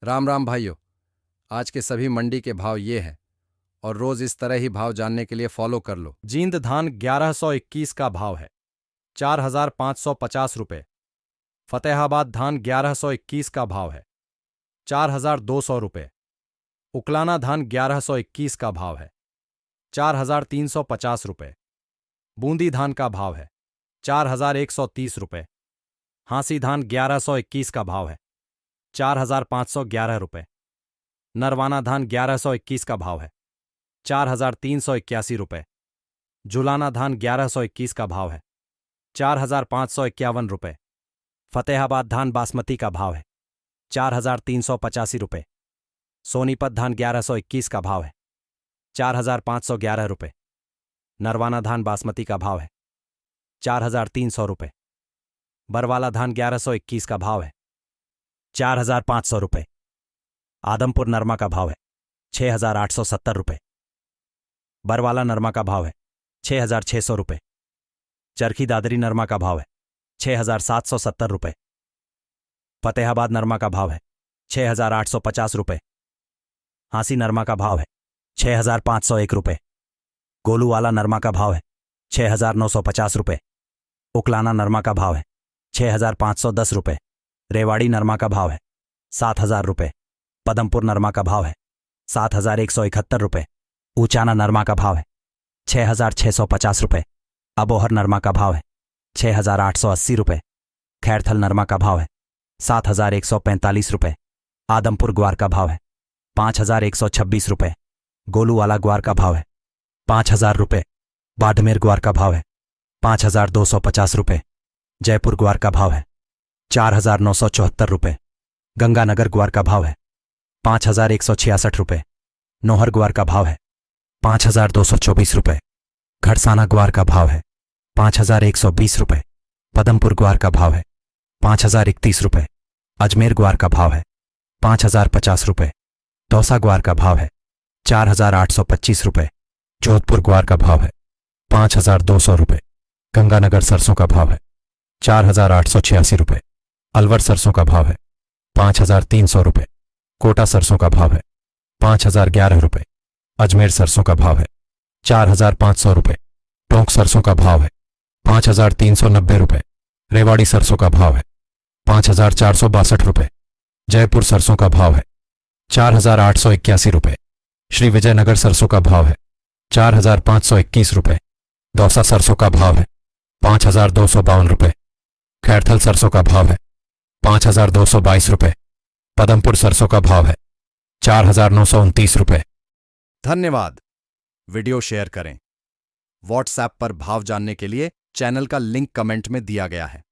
राम राम भाइयों। आज के सभी मंडी के भाव ये हैं और रोज इस तरह ही भाव जानने के लिए फॉलो कर लो। जींद धान 1121 का भाव है 4550 रुपये। फतेहाबाद धान 1121 का भाव है 4200 रुपये। उकलाना धान 1121 का भाव है 4350 रुपये। बूंदी धान का भाव है 4130 रुपये। हांसी धान 1121 का भाव है 4511 रुपये। नरवाना धान 1121 का भाव है 4381 रुपये। झुलाना धान 1121 का भाव है 4551 रुपये। फतेहाबाद धान बासमती का भाव है 4385 रुपये। सोनीपत धान 1121 का भाव है 4511 रुपये। नरवाना धान बासमती का भाव है 4300 रुपये। बरवाला धान 1121 का भाव है 4500 रुपये। आदमपुर नरमा का भाव है 6870 रुपये। बरवाला नरमा का भाव है 6600 रुपये। चरखी दादरी नरमा का भाव है 6770 रुपये। फतेहाबाद नरमा का भाव है 6850 रुपये। हांसी नरमा का भाव है 6501 रुपये। गोलूवाला नरमा का भाव है 6950 रुपये। उकलाना नरमा का भाव है 6510 रुपये। रेवाड़ी नरमा का भाव है 7000 रुपये। पदमपुर नरमा का भाव है 7171 रुपये। ऊचाना नरमा का भाव है 6650 रुपये। अबोहर नरमा का भाव है 6880 रुपये। खैरथल नरमा का भाव है 7145 रुपये। आदमपुर ग्वार का भाव है 5126 रुपये। गोलूवाला ग्वार का भाव है 5000 रुपये। बाड़मेर ग्वार का भाव है 5250 रुपये। जयपुर ग्वार का भाव है 4974 रुपये। गंगानगर ग्वार का भाव है 5166 रुपये। नोहर ग्वार का भाव है 5224 रुपये। घड़साना ग्वार का भाव है 5120 रुपये। पदमपुर ग्वार का भाव है 5031 रुपये। अजमेर ग्वार का भाव है 5050 रुपये। दौसा ग्वार का भाव है 4825 रुपये। जोधपुर ग्वार का भाव है 5200 रुपये। गंगानगर सरसों का भाव है 4886 रुपये। अलवर सरसों का भाव है 5300 रुपये। कोटा सरसों का भाव है 5011 रुपये। अजमेर सरसों का भाव है 4500 रुपये। टोंक सरसों का भाव है 5390 रुपये। रेवाड़ी सरसों का भाव है 5462 रुपये। जयपुर सरसों का भाव है 4881 रुपये। श्री विजयनगर सरसों का भाव है 4521 रुपये। दौसा सरसों का भाव है 5252 रुपये। खैरथल सरसों का भाव है 5222 रुपये। पदमपुर सरसों का भाव है 4929 रुपये। धन्यवाद। वीडियो शेयर करें। व्हाट्सएप पर भाव जानने के लिए चैनल का लिंक कमेंट में दिया गया है।